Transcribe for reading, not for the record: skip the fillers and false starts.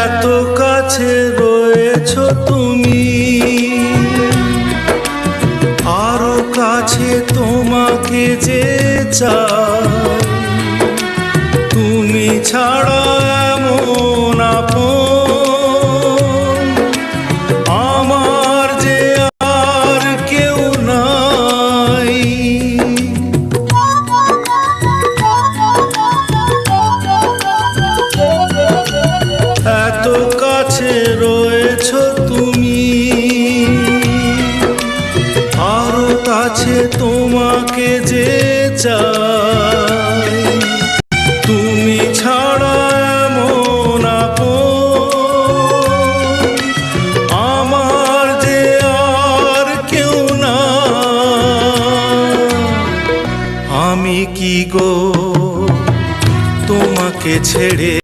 এত কাছে রয়েছো তুমি, আরো কাছে তোমাকে যে চাই। তুমি ছাড়া এমন আপন আমার যে আর কেউ নাই। এত কাছে রয়েছো তুমি, আরো কাছে তোমাকে যে চাই। তুমি ছাড়া এমন আপন আমার যে আর কেউ না। আমি কি গো তোমাকে ছেড়ে